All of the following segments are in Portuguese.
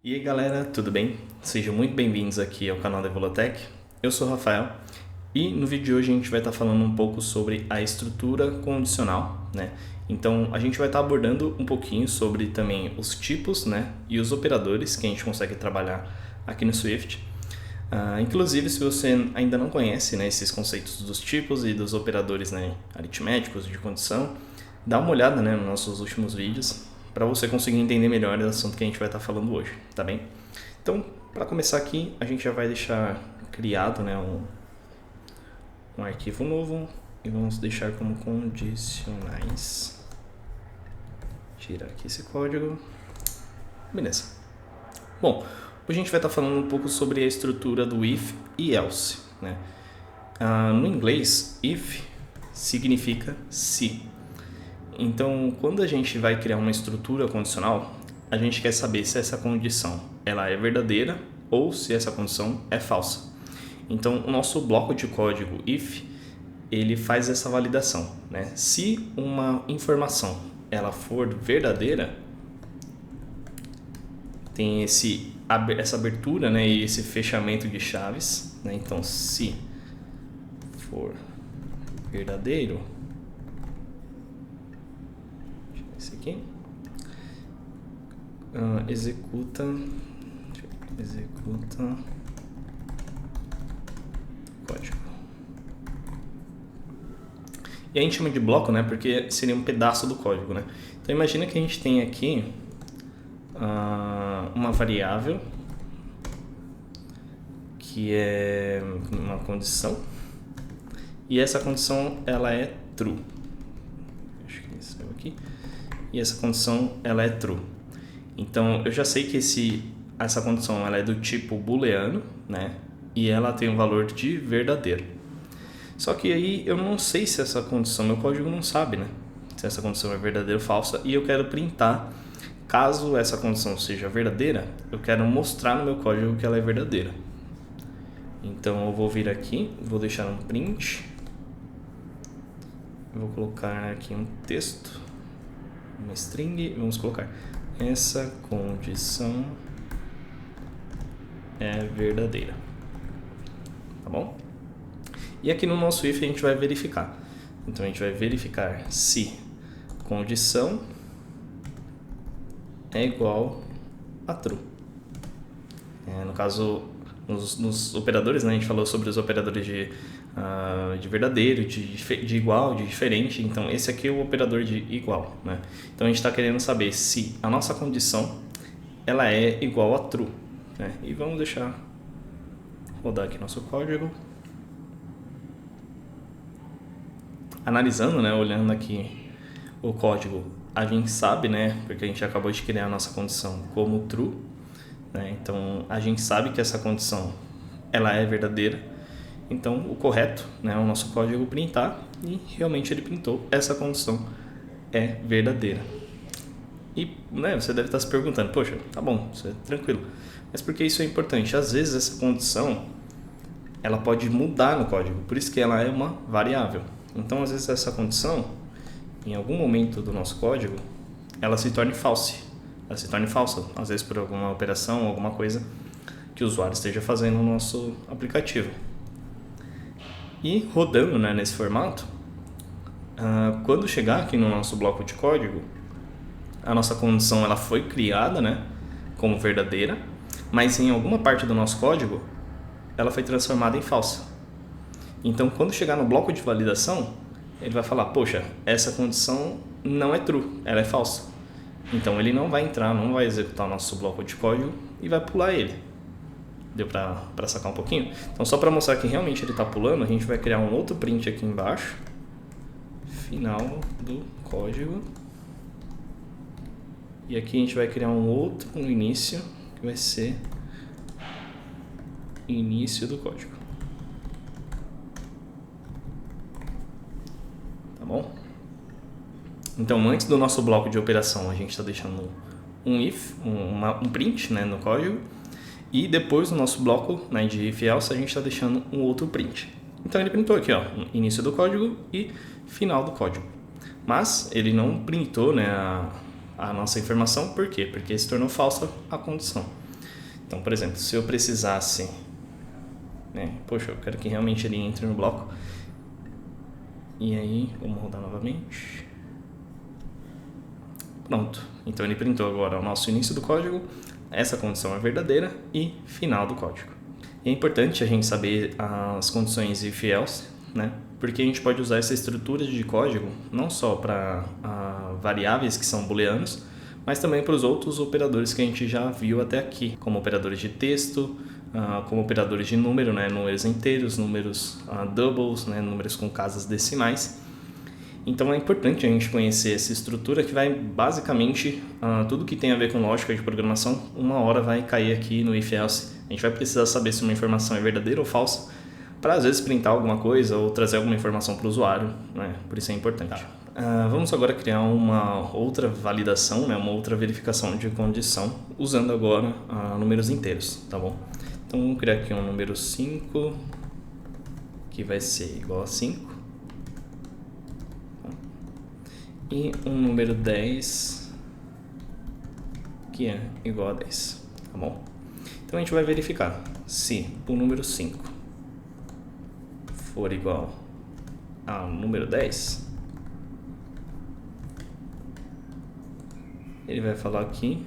E aí galera, tudo bem? Sejam muito bem-vindos aqui ao canal da Evolotech. Eu sou o Rafael e no vídeo de hoje a gente vai estar falando um pouco sobre a estrutura condicional, né? Então a gente vai estar abordando um pouquinho sobre também os tipos, né? E os operadores que a gente consegue trabalhar aqui no Swift. Inclusive, se você ainda não conhece, né, esses conceitos dos tipos e dos operadores, né, aritméticos de condição, dá uma olhada, né, nos nossos últimos vídeos para você conseguir entender melhor o assunto que a gente vai estar falando hoje, tá bem? Então, para começar aqui, a gente já vai deixar criado, né, um arquivo novo e vamos deixar como condicionais. Tirar aqui esse código. Beleza. Bom, hoje a gente vai estar falando um pouco sobre a estrutura do if e else, né? No inglês, if significa se. Então, quando a gente vai criar uma estrutura condicional, a gente quer saber se essa condição ela é verdadeira ou se essa condição é falsa. Então, o nosso bloco de código if, ele faz essa validação, né? Se uma informação ela for verdadeira, tem essa abertura, né, e esse fechamento de chaves, né? Então, se for verdadeiro, esse aqui, executa código. E a gente chama de bloco, né, porque seria um pedaço do código, né? Então imagina que a gente tem aqui uma variável que é uma condição e essa condição ela é true. Acho que isso aqui. E essa condição ela é true. Então eu já sei que essa condição ela é do tipo booleano, né? E ela tem um valor de verdadeiro. Só que aí eu não sei se essa condição, meu código não sabe, né? Se essa condição é verdadeira ou falsa, e eu quero printar. Caso essa condição seja verdadeira, eu quero mostrar no meu código que ela é verdadeira. Então eu vou vir aqui, vou deixar um print, vou colocar aqui um texto, uma string, vamos colocar essa condição é verdadeira, tá bom? E aqui no nosso if a gente vai verificar. Então a gente vai verificar se condição é igual a true. No caso, nos operadores, né, a gente falou sobre os operadores de verdadeiro, de igual, de diferente. Então esse aqui é o operador de igual, né? Então a gente está querendo saber se a nossa condição ela é igual a true, né? E vamos deixar rodar aqui nosso código. Analisando, né, olhando aqui o código, a gente sabe, né, porque a gente acabou de criar a nossa condição como true, né? Então a gente sabe que essa condição ela é verdadeira. Então o correto, né, é o nosso código printar, e realmente ele printou, essa condição é verdadeira. E, né, você deve estar se perguntando, poxa, tá bom, isso é tranquilo, mas por que isso é importante? Às vezes essa condição ela pode mudar no código, por isso que ela é uma variável. Então às vezes essa condição, em algum momento do nosso código, ela se torne falsa. Ela se torne falsa, às vezes por alguma operação, alguma coisa que o usuário esteja fazendo no nosso aplicativo. E rodando, né, nesse formato, quando chegar aqui no nosso bloco de código, a nossa condição ela foi criada, né, como verdadeira, mas em alguma parte do nosso código ela foi transformada em falsa. Então quando chegar no bloco de validação, ele vai falar, poxa, essa condição não é true, ela é falsa. Então ele não vai entrar, não vai executar o nosso bloco de código e vai pular ele. Deu para sacar um pouquinho? Então só para mostrar que realmente ele está pulando, a gente vai criar um outro print aqui embaixo. Final do código. E aqui a gente vai criar um outro no início, que vai ser início do código. Tá bom? Então, antes do nosso bloco de operação, a gente está deixando um if, um print, né, no código. E depois no nosso bloco, né, de if else, a gente está deixando um outro print. Então ele printou aqui, ó, início do código e final do código. Mas ele não printou, né, a nossa informação, por quê? Porque se tornou falsa a condição. Então, por exemplo, se eu precisasse, né, poxa, eu quero que realmente ele entre no bloco. E aí, vamos rodar novamente. Pronto, então ele printou agora o nosso início do código, essa condição é verdadeira e final do código. E é importante a gente saber as condições if e else, né? Porque a gente pode usar essa estrutura de código não só para variáveis que são booleanos, mas também para os outros operadores que a gente já viu até aqui, como operadores de texto, como operadores de número, né? Números inteiros, números doubles, né? Números com casas decimais. Então é importante a gente conhecer essa estrutura que vai basicamente, tudo que tem a ver com lógica de programação, uma hora vai cair aqui no if-else. A gente vai precisar saber se uma informação é verdadeira ou falsa, para às vezes printar alguma coisa ou trazer alguma informação para o usuário, né? Por isso é importante. Vamos agora criar uma outra validação, né? Uma outra verificação de condição, usando agora números inteiros, tá bom? Então vamos criar aqui um número 5, que vai ser igual a 5. E um número 10 que é igual a 10, tá bom? Então a gente vai verificar se o número 5 for igual ao número 10, ele vai falar aqui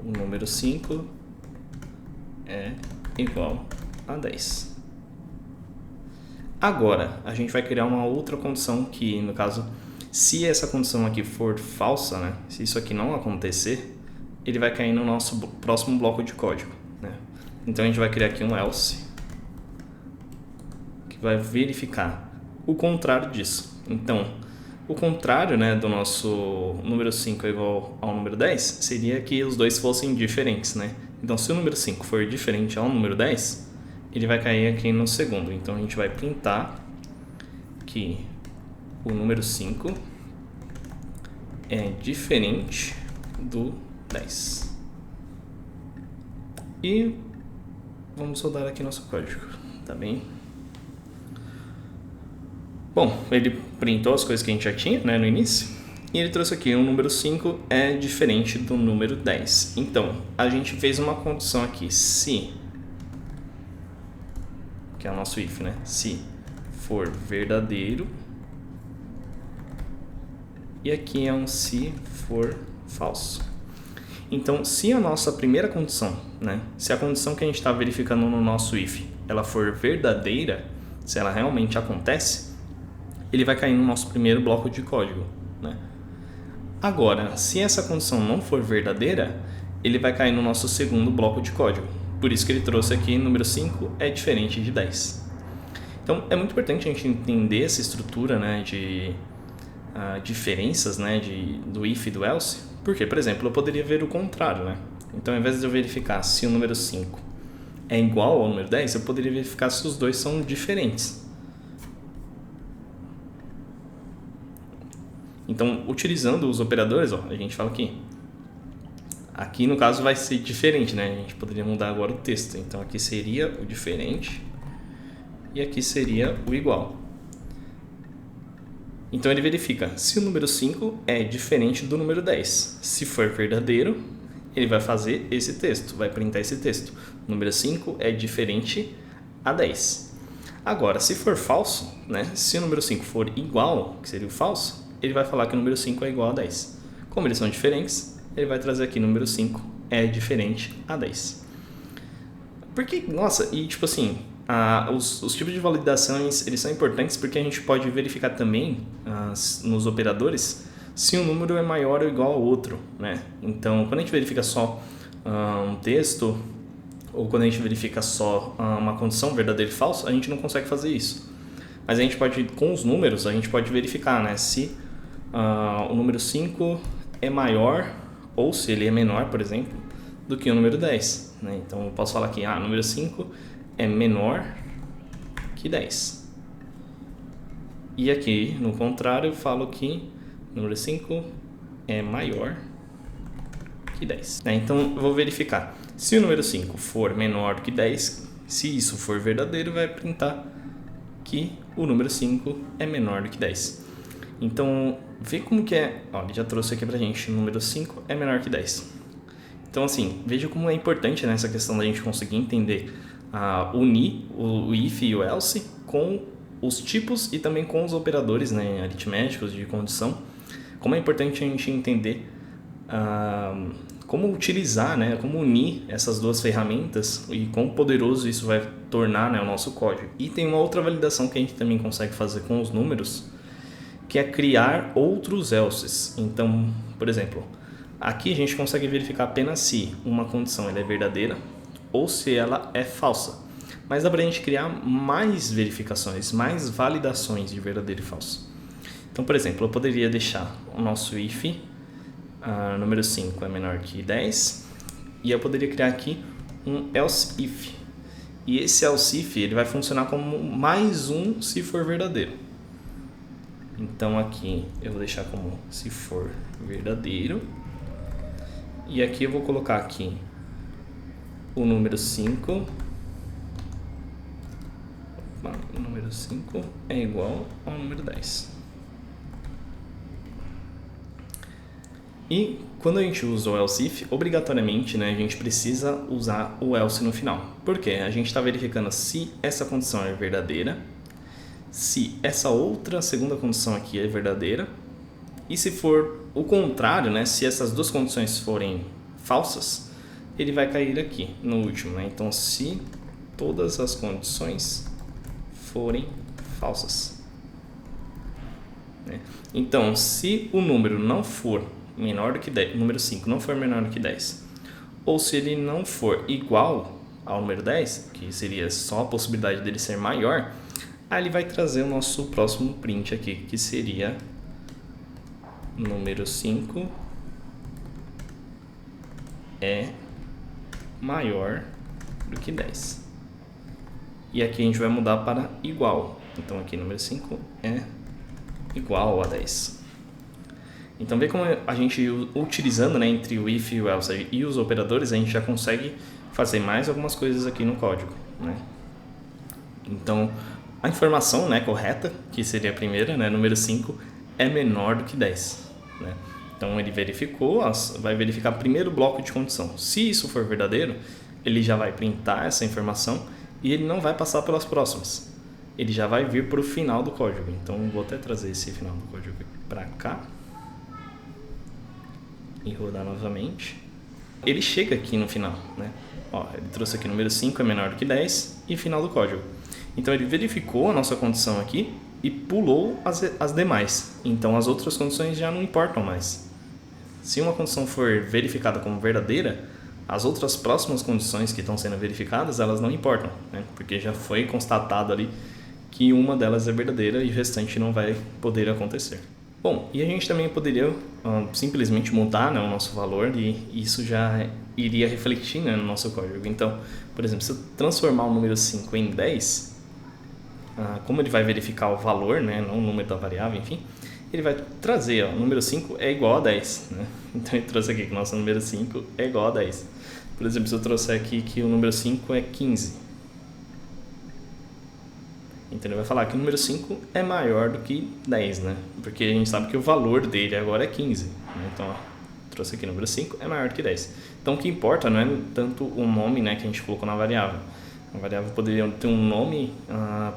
o número 5 é igual a 10. Agora, a gente vai criar uma outra condição que, no caso, se essa condição aqui for falsa, né? Se isso aqui não acontecer, ele vai cair no nosso próximo bloco de código, né? Então a gente vai criar aqui um else, que vai verificar o contrário disso. Então, o contrário, né, do nosso número 5 é igual ao número 10, seria que os dois fossem diferentes, né? Então, se o número 5 for diferente ao número 10, ele vai cair aqui no segundo. Então a gente vai printar que o número 5 é diferente do 10. E vamos rodar aqui nosso código, tá bem? Bom, ele printou as coisas que a gente já tinha, né, no início. E ele trouxe aqui o número 5 é diferente do número 10. Então, a gente fez uma condição aqui, se, que é o nosso if, né? Se for verdadeiro. E aqui é um se for falso. Então, se a nossa primeira condição, né? Se a condição que a gente está verificando no nosso if, ela for verdadeira, se ela realmente acontece, ele vai cair no nosso primeiro bloco de código, né? Agora, se essa condição não for verdadeira, ele vai cair no nosso segundo bloco de código. Por isso que ele trouxe aqui número 5 é diferente de 10. Então, é muito importante a gente entender essa estrutura, né, de diferenças, né, do if e do else. Porque, por exemplo, eu poderia ver o contrário, né? Então, ao invés de eu verificar se o número 5 é igual ao número 10, eu poderia verificar se os dois são diferentes. Então, utilizando os operadores, ó, a gente fala aqui no caso vai ser diferente, né? A gente poderia mudar agora o texto. Então aqui seria o diferente e aqui seria o igual. Então ele verifica se o número 5 é diferente do número 10. Se for verdadeiro, ele vai fazer esse texto, vai printar esse texto. O número 5 é diferente a 10. Agora, se for falso, né? Se o número 5 for igual, que seria o falso, ele vai falar que o número 5 é igual a 10. Como eles são diferentes, ele vai trazer aqui número 5 é diferente a 10. Porque, nossa, e tipo assim, os tipos de validações, eles são importantes porque a gente pode verificar também nos operadores se um número é maior ou igual ao outro, né? Então, quando a gente verifica só um texto ou quando a gente verifica só uma condição verdadeiro e falso, a gente não consegue fazer isso. Mas a gente pode, com os números, a gente pode verificar, né, se o número 5 é maior ou se ele é menor, por exemplo, do que o número 10. Né? Então, eu posso falar aqui, o número 5 é menor que 10. E aqui, no contrário, eu falo que o número 5 é maior que 10. Né? Então, eu vou verificar. Se o número 5 for menor do que 10, se isso for verdadeiro, vai printar que o número 5 é menor do que 10. Então, vê como que é. Ó, ele já trouxe aqui pra gente, o número 5 é menor que 10. Então, assim, veja como é importante nessa questão da gente conseguir entender, unir o if e o else com os tipos e também com os operadores, né, aritméticos de condição. Como é importante a gente entender como utilizar, né, como unir essas duas ferramentas e quão poderoso isso vai tornar, né, o nosso código. E tem uma outra validação que a gente também consegue fazer com os números, que é criar outros elses. Então, por exemplo, aqui a gente consegue verificar apenas se uma condição ela é verdadeira ou se ela é falsa. Mas dá para a gente criar mais verificações, mais validações de verdadeiro e falso. Então, por exemplo, eu poderia deixar o nosso if número 5 é menor que 10 e eu poderia criar aqui um else if. E esse else if ele vai funcionar como mais um se for verdadeiro. Então aqui eu vou deixar como se for verdadeiro. E aqui eu vou colocar aqui o número 5. O número 5 é igual ao número 10. E quando a gente usa o else if, obrigatoriamente, né, a gente precisa usar o else no final. Por quê? A gente está verificando se essa condição é verdadeira, se essa outra segunda condição aqui é verdadeira, e se for o contrário, né, se essas duas condições forem falsas, ele vai cair aqui no último, né? Então, se todas as condições forem falsas, né? Então, se o número não for menor do que 10, o número 5 não for menor do que 10, ou se ele não for igual ao número 10, que seria só a possibilidade dele ser maior, aí ele vai trazer o nosso próximo print aqui, que seria número 5 é maior do que 10. E aqui a gente vai mudar para igual. Então aqui número 5 é igual a 10. Então vê como a gente utilizando, né, entre o if e o else e os operadores, a gente já consegue fazer mais algumas coisas aqui no código, né? Então a informação, né, correta, que seria a primeira, né, número 5 é menor do que 10, né? Então ele verificou, vai verificar o primeiro bloco de condição. Se isso for verdadeiro, ele já vai printar essa informação e ele não vai passar pelas próximas. Ele já vai vir para o final do código. Então vou até trazer esse final do código para cá e rodar novamente. Ele chega aqui no final, né? Ó, ele trouxe aqui número 5 é menor do que 10 e final do código. Então ele verificou a nossa condição aqui e pulou as demais. Então as outras condições já não importam mais. Se uma condição for verificada como verdadeira, as outras próximas condições que estão sendo verificadas, elas não importam, né? Porque já foi constatado ali que uma delas é verdadeira e o restante não vai poder acontecer. Bom, e a gente também poderia simplesmente mudar, né, o nosso valor e isso já iria refletir, né, no nosso código. Então, por exemplo, se eu transformar o número 5 em 10, como ele vai verificar o valor, né, não o número da variável, enfim, ele vai trazer, ó, o número 5 é igual a 10, né? Então ele trouxe aqui que o nosso número 5 é igual a 10. Por exemplo, se eu trouxer aqui que o número 5 é 15, então ele vai falar que o número 5 é maior do que 10, né? Porque a gente sabe que o valor dele agora é 15, né? Então, ó, trouxe aqui o número 5 é maior do que 10. Então o que importa não é tanto o nome, né, que a gente colocou na variável. A variável poderia ter um nome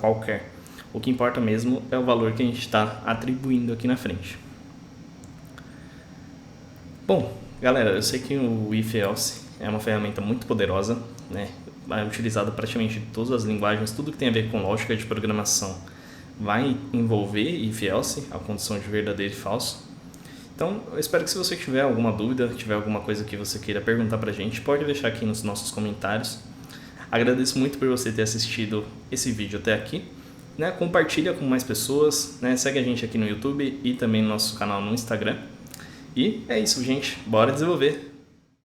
qualquer. O que importa mesmo é o valor que a gente está atribuindo aqui na frente. Bom, galera, eu sei que o if-else é uma ferramenta muito poderosa, né? É utilizada praticamente em todas as linguagens, tudo que tem a ver com lógica de programação vai envolver if-else, a condição de verdadeiro e falso. Então, eu espero que se você tiver alguma dúvida, tiver alguma coisa que você queira perguntar pra gente, pode deixar aqui nos nossos comentários. Agradeço muito por você ter assistido esse vídeo até aqui, né? Compartilha com mais pessoas, né? Segue a gente aqui no YouTube e também no nosso canal no Instagram. E é isso, gente. Bora desenvolver!